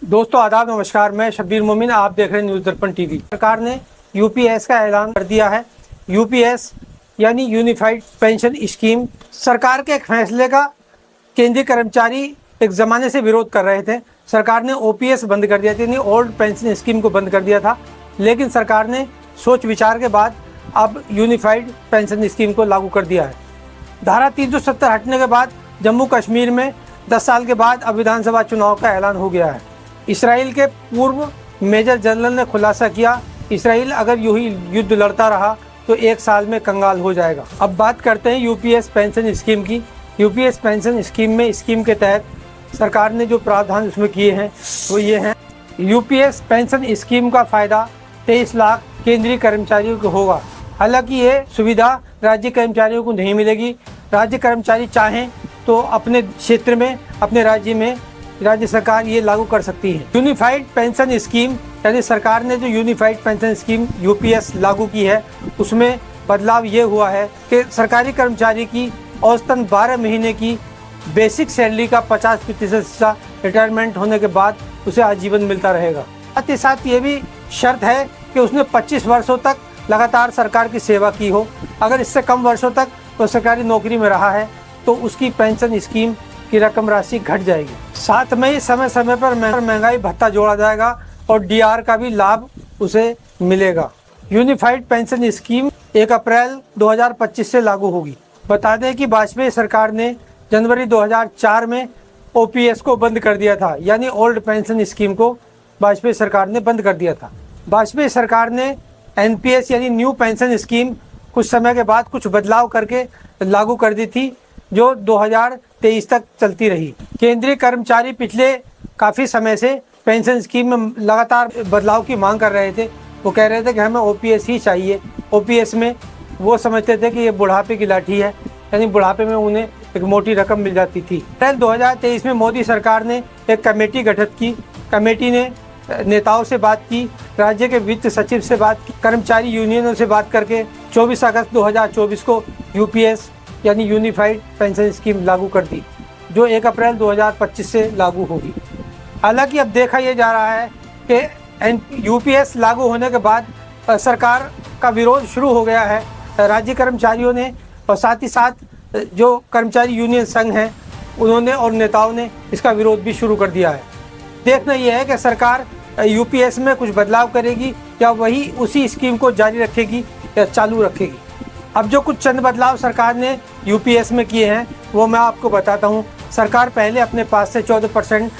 दोस्तों आदाब, नमस्कार। मैं शब्बीर मोमिन, आप देख रहे हैं न्यूज़ दर्पण टीवी। सरकार ने यूपीएस का ऐलान कर दिया है। यूपीएस यानी यूनिफाइड पेंशन स्कीम। सरकार के एक फैसले का केंद्रीय कर्मचारी एक ज़माने से विरोध कर रहे थे। सरकार ने ओपीएस बंद कर दिया था, यानी ओल्ड पेंशन स्कीम को बंद कर दिया था, लेकिन सरकार ने सोच विचार के बाद अब यूनिफाइड पेंशन स्कीम को लागू कर दिया है। धारा 370 हटने के बाद जम्मू कश्मीर में 10 साल के बाद अब विधानसभा चुनाव का ऐलान हो गया है। इसराइल के पूर्व मेजर जनरल ने खुलासा किया, इसराइल अगर यूं ही युद्ध लड़ता रहा तो 1 साल में कंगाल हो जाएगा। अब बात करते हैं यूपीएस पेंशन स्कीम की। यूपीएस पेंशन स्कीम के तहत सरकार ने जो प्रावधान उसमें किए हैं वो ये हैं। यूपीएस पेंशन स्कीम का फ़ायदा 23 लाख केंद्रीय कर्मचारियों को होगा। हालांकि ये सुविधा राज्य कर्मचारियों को नहीं मिलेगी। राज्य कर्मचारी चाहें तो अपने क्षेत्र में, अपने राज्य में राज्य सरकार ये लागू कर सकती है। यूनिफाइड पेंशन स्कीम यानी सरकार ने जो यूनिफाइड पेंशन स्कीम यूपीएस लागू की है उसमें बदलाव ये हुआ है कि सरकारी कर्मचारी की औसतन 12 महीने की बेसिक सैलरी का 50% हिस्सा रिटायरमेंट होने के बाद उसे आजीवन मिलता रहेगा। साथ ही साथ ये भी शर्त है कि उसने 25 वर्षों तक लगातार सरकार की सेवा की हो। अगर इससे कम वर्षों तक वो सरकारी नौकरी में रहा है तो उसकी पेंशन स्कीम की रकम राशि घट जाएगी। साथ में ही समय समय पर महंगाई भत्ता जोड़ा जाएगा और डीआर का भी लाभ उसे मिलेगा। यूनिफाइड पेंशन स्कीम 1 अप्रैल 2025 से लागू होगी। बता दें कि वाजपेयी सरकार ने जनवरी 2004 में ओपीएस को बंद कर दिया था, यानी ओल्ड पेंशन स्कीम को वाजपेयी सरकार ने बंद कर दिया था। वाजपेयी सरकार ने एनपीएस यानी न्यू पेंशन स्कीम कुछ समय के बाद कुछ बदलाव करके लागू कर दी थी, जो 2023 तक चलती रही। केंद्रीय कर्मचारी पिछले काफ़ी समय से पेंशन स्कीम में लगातार बदलाव की मांग कर रहे थे। वो कह रहे थे कि हमें ओपीएस ही चाहिए। ओपीएस में वो समझते थे कि ये बुढ़ापे की लाठी है, यानी बुढ़ापे में उन्हें एक मोटी रकम मिल जाती थी। अप्रैल 2023 में मोदी सरकार ने एक कमेटी गठित की। कमेटी ने नेताओं से बात की, राज्य के वित्त सचिव से बात की, कर्मचारी यूनियनों से बात करके 24 अगस्त 2024 को यूपीएस यानी यूनिफाइड पेंशन स्कीम लागू कर दी, जो 1 अप्रैल 2025 से लागू होगी। हालांकि अब देखा यह जा रहा है कि यूपीएस लागू होने के बाद सरकार का विरोध शुरू हो गया है राज्य कर्मचारियों ने, और साथ ही साथ जो कर्मचारी यूनियन संघ हैं उन्होंने और नेताओं ने इसका विरोध भी शुरू कर दिया है। देखना यह है कि सरकार यूपीएस में कुछ बदलाव करेगी या वही उसी स्कीम को जारी रखेगी या चालू रखेगी। अब जो कुछ चंद बदलाव सरकार ने यूपीएस में किए हैं वो मैं आपको बताता हूँ। सरकार पहले अपने पास से 14%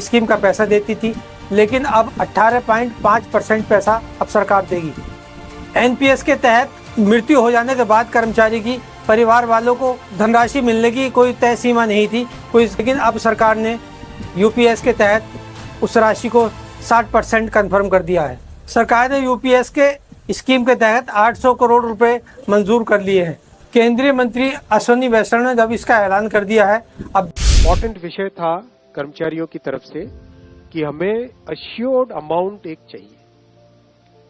स्कीम का पैसा देती थी, लेकिन अब 18.5% पैसा अब सरकार देगी। एनपीएस के तहत मृत्यु हो जाने के बाद कर्मचारी की परिवार वालों को धनराशि मिलने की कोई तय सीमा नहीं थी लेकिन अब सरकार ने यूपीएस के तहत उस राशि को 60% कन्फर्म कर दिया है। सरकार ने यूपीएस के स्कीम के तहत 800 करोड़ रुपए मंजूर कर लिए हैं। केंद्रीय मंत्री अश्विनी वैष्णव ने जब इसका ऐलान कर दिया है। अब इम्पोर्टेंट विषय था कर्मचारियों की तरफ से कि हमें अश्योर्ड अमाउंट एक चाहिए,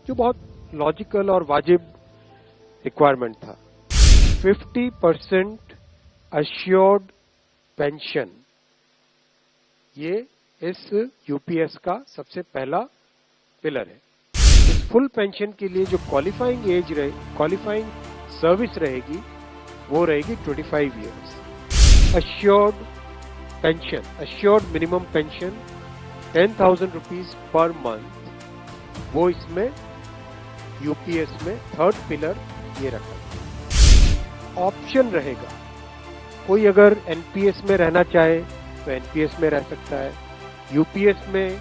जो बहुत लॉजिकल और वाजिब रिक्वायरमेंट था। 50% अश्योर्ड पेंशन, ये इस यूपीएस का सबसे पहला पिलर है। इस फुल पेंशन के लिए जो क्वालिफाइंग एज रहे, क्वालिफाइंग सर्विस रहेगी, वो रहेगी 25 years. Assured pension, assured minimum pension 10,000 rupees per month, वो इसमें यूपीएस में थर्ड पिलर ये रखा। ऑप्शन रहेगा, कोई अगर एनपीएस में रहना चाहे तो एनपीएस में रह सकता है, यूपीएस में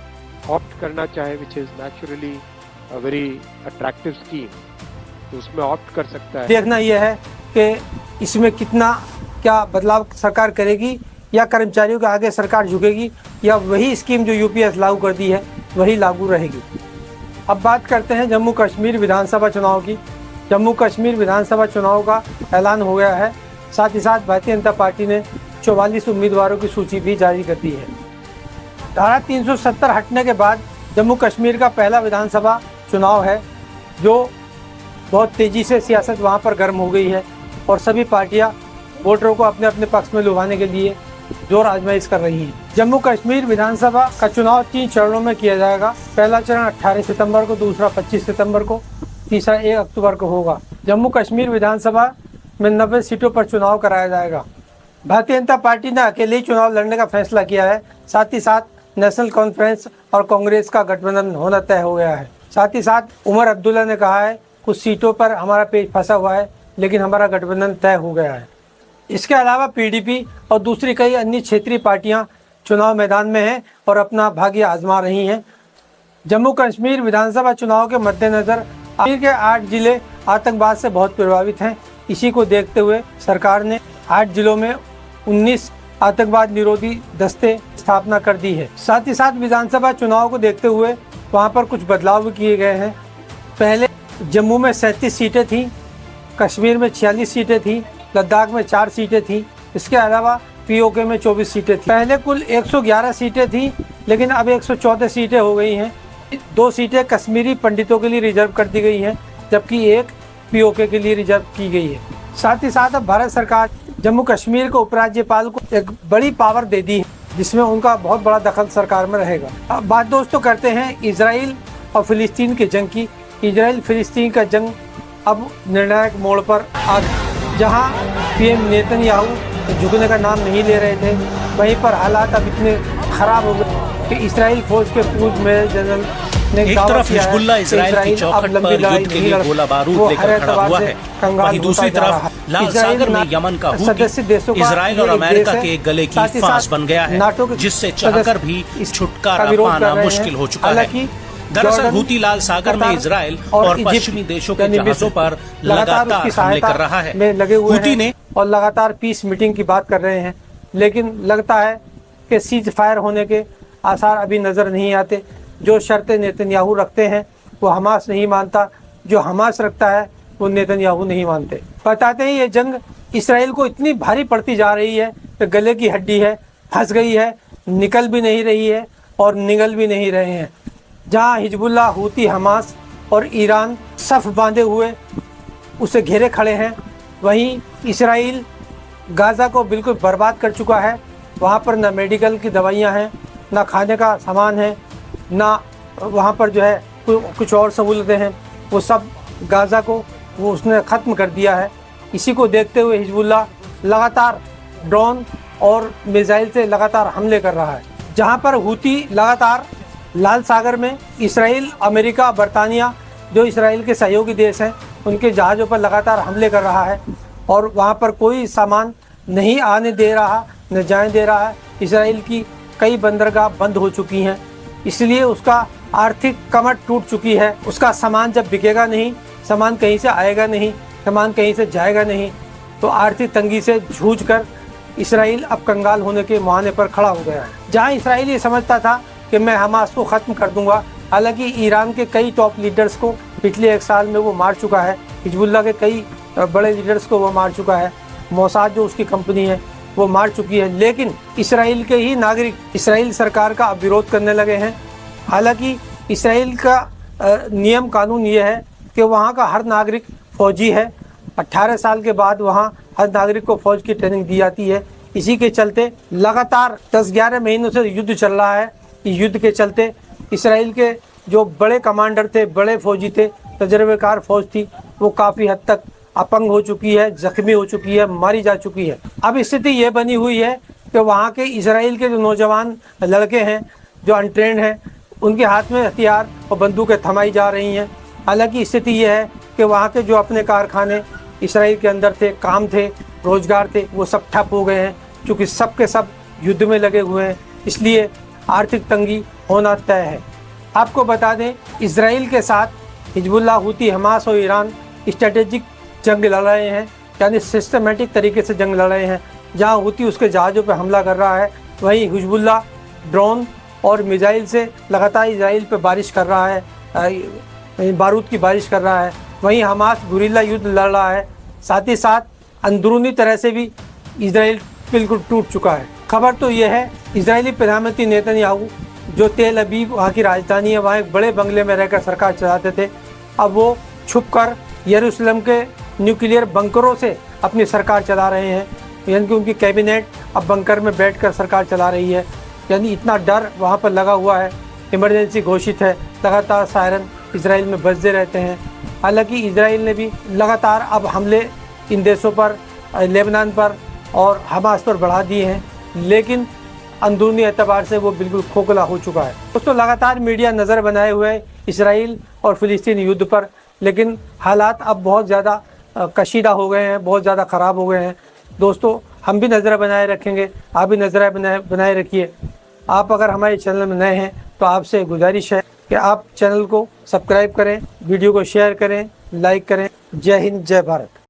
ऑप्ट करना चाहे which is naturally a very attractive scheme, तो उसमें ऑप्ट कर सकता है। देखना यह है कि इसमें कितना क्या बदलाव सरकार करेगी, या कर्मचारियों के आगे सरकार झुकेगी, या वही स्कीम जो यूपीएस लागू कर दी है वही लागू रहेगी। अब बात करते हैं जम्मू कश्मीर विधानसभा चुनाव की। जम्मू कश्मीर विधानसभा चुनाव का ऐलान हो गया है। साथ ही साथ भारतीय जनता पार्टी ने 44 उम्मीदवारों की सूची भी जारी कर दी है। धारा 370 हटने के बाद जम्मू कश्मीर का पहला विधानसभा चुनाव है, जो बहुत तेज़ी से सियासत वहाँ पर गर्म हो गई है और सभी पार्टियाँ वोटरों को अपने अपने पक्ष में लुभाने के लिए जोर आजमाइश कर रही हैं। जम्मू कश्मीर विधानसभा का चुनाव 3 चरणों में किया जाएगा। पहला चरण 18 सितंबर को, दूसरा 25 सितंबर को, तीसरा 1 अक्टूबर को होगा। जम्मू कश्मीर विधानसभा में 90 सीटों पर चुनाव कराया जाएगा। भारतीय जनता पार्टी ने अकेले ही चुनाव लड़ने का फैसला किया है। साथ ही साथ नेशनल कॉन्फ्रेंस और कांग्रेस का गठबंधन होना तय हो गया है। साथ ही साथ उमर अब्दुल्ला ने कहा है कुछ सीटों पर हमारा पेच फंसा हुआ है, लेकिन हमारा गठबंधन तय हो गया है। इसके अलावा पीडीपी और दूसरी कई अन्य क्षेत्रीय पार्टियां चुनाव मैदान में हैं और अपना भाग्य आजमा रही हैं। जम्मू कश्मीर विधानसभा चुनाव के मद्देनजर कश्मीर के 8 जिले आतंकवाद से बहुत प्रभावित हैं। इसी को देखते हुए सरकार ने 8 जिलों में 19 आतंकवाद निरोधी दस्ते स्थापना कर दी है। साथ ही साथ विधानसभा चुनाव को देखते हुए वहां पर कुछ बदलाव भी किए गए हैं। पहले जम्मू में 37 सीटें थीं, कश्मीर में 46 सीटें थीं, लद्दाख में 4 सीटें थीं। इसके अलावा पीओके में 24 सीटें थीं। पहले कुल 111 सीटें थीं, लेकिन अब 114 सीटें हो गई हैं। 2 सीटें कश्मीरी पंडितों के लिए रिजर्व कर दी गई हैं, जबकि 1 पीओके के लिए रिजर्व की गई है। साथ ही साथ अब भारत सरकार जम्मू कश्मीर को उपराज्यपाल को एक बड़ी पावर दे दी है, जिसमें उनका बहुत बड़ा दखल सरकार में रहेगा। अब बात दोस्तों करते हैं इजराइल और फिलिस्तीन की जंग की। इजराइल फिलिस्तीन का जंग अब निर्णायक मोड़ पर आ गया। जहां पीएम नेतन्याहू झुकने का नाम नहीं ले रहे थे, वहीं पर हालात अब इतने खराब हो गए कि इजराइल फौज के पूर्व मेजर जनरल ने एक तरफ हिजबुल्लाह इजराइल की चौखट पर युद्ध के लिए गोला बारूद लेकर खड़ा हुआ है, वहीं दूसरी तरफ लाल सागर में यमन का हूती इजराइल और अमेरिका के गले की फांस बन गया है, जिससे चाहकर भी छुटकारा पाना मुश्किल हो चुका है। दरअसल हूती लाल सागर में इजराइल और पश्चिमी देशों के जहाजों पर लगातार हमले कर रहा है। हूती ने और लगातार पीस मीटिंग की बात कर रहे हैं, लेकिन लगता है कि सीज फायर होने के आसार अभी नजर नहीं आते। जो शर्तें नेतन्याहू रखते हैं वो हमास नहीं मानता, जो हमास रखता है वो नेतन्याहू नहीं मानते। बताते हैं ये जंग इसराइल को इतनी भारी पड़ती जा रही है कि गले की हड्डी है, फंस गई है, निकल भी नहीं रही है और निगल भी नहीं रहे हैं। जहां हिजबुल्लाह, हूती, हमास और ईरान सफ बांधे हुए उसे घेरे खड़े हैं, वहीं इसराइल गाज़ा को बिल्कुल बर्बाद कर चुका है। वहाँ पर न मेडिकल की दवाइयाँ हैं, ना खाने का सामान है, ना वहाँ पर जो है कुछ और सहूलतें हैं। वो सब गाज़ा को वो उसने ख़त्म कर दिया है। इसी को देखते हुए हिजबुल्लाह लगातार ड्रोन और मिसाइल से लगातार हमले कर रहा है। जहाँ पर हूती लगातार लाल सागर में इसराइल, अमेरिका, बरतानिया जो इसराइल के सहयोगी देश हैं, उनके जहाज़ों पर लगातार हमले कर रहा है और वहाँ पर कोई सामान नहीं आने दे रहा, न जाने दे रहा है। इसराइल की कई बंदरगाह बंद हो चुकी हैं, इसलिए उसका आर्थिक कमर टूट चुकी है। उसका सामान जब बिकेगा नहीं, सामान कहीं से आएगा नहीं, सामान कहीं से जाएगा नहीं, तो आर्थिक तंगी से जूझकर इसराइल अब कंगाल होने के मुहाने पर खड़ा हो गया है। जहाँ इसराइल ये समझता था कि मैं हमास को ख़त्म कर दूंगा, हालांकि ईरान के कई टॉप लीडर्स को पिछले 1 साल में वो मार चुका है। हिजबुल्लाह के कई बड़े लीडर्स को वो मार चुका है। मोसाद जो उसकी कंपनी है वो मार चुकी है। लेकिन इसराइल के ही नागरिक इसराइल सरकार का अब विरोध करने लगे हैं। हालांकि इसराइल का नियम कानून ये है कि वहाँ का हर नागरिक फौजी है। 18 साल के बाद वहाँ हर नागरिक को फौज की ट्रेनिंग दी जाती है। इसी के चलते लगातार 10-11 महीनों से युद्ध चल रहा है। युद्ध के चलते इसराइल के जो बड़े कमांडर थे, बड़े फौजी थे, तजर्बेकार फौज थी, वो काफ़ी हद तक अपंग हो चुकी है, जख्मी हो चुकी है, मारी जा चुकी है। अब स्थिति ये बनी हुई है कि वहाँ के इसराइल के जो नौजवान लड़के हैं, जो अनट्रेंड हैं, उनके हाथ में हथियार और बंदूकें थमाई जा रही हैं। हालांकि स्थिति ये है कि वहाँ के जो अपने कारखाने इसराइल के अंदर थे, काम थे, रोजगार थे, वो सब ठप हो गए हैं, क्योंकि सब के सब युद्ध में लगे हुए हैं। इसलिए आर्थिक तंगी होना तय है। आपको बता दें, इसराइल के साथ हिजबुल्लाह, हूती, हमास और ईरान स्ट्रेटेजिक जंग लड़ रहे हैं, यानी सिस्टमेटिक तरीके से जंग लड़ रहे हैं। जहां हूती उसके जहाज़ों पर हमला कर रहा है, वहीं हिजबुल्लाह ड्रोन और मिसाइल से लगातार इसराइल पर बारिश कर रहा है, बारूद की बारिश कर रहा है। वहीं हमास गुरिल्ला युद्ध लड़ रहा है। साथ ही साथ अंदरूनी तरह से भी इसराइल बिल्कुल टूट चुका है। खबर तो यह है, इजरायली प्रधानमंत्री नेतन्याहू जो तेल अवीव वहाँ की राजधानी है, वहाँ एक बड़े बंगले में रहकर सरकार चलाते थे, अब वो छुपकर यरूशलेम के न्यूक्लियर बंकरों से अपनी सरकार चला रहे हैं। यानी कि उनकी कैबिनेट अब बंकर में बैठकर सरकार चला रही है। यानी इतना डर वहाँ पर लगा हुआ है, इमरजेंसी घोषित है, लगातार सायरन इजराइल में बजते रहते हैं। हालांकि इजराइल ने भी लगातार अब हमले इन देशों पर, लेबनान पर और हमास पर बढ़ा दिए हैं, लेकिन अंदरूनी एतबार से वो बिल्कुल खोखला हो चुका है। दोस्तों, लगातार मीडिया नज़र बनाए हुए है इसराइल और फ़िलिस्तीन युद्ध पर, लेकिन हालात अब बहुत ज़्यादा कशीदा हो गए हैं, बहुत ज़्यादा ख़राब हो गए हैं। दोस्तों, हम भी नज़र बनाए रखेंगे, आप भी नज़र बनाए रखिए। आप अगर हमारे चैनल में नए हैं तो आपसे गुजारिश है कि आप चैनल को सब्सक्राइब करें, वीडियो को शेयर करें, लाइक करें। जय हिंद, जय भारत।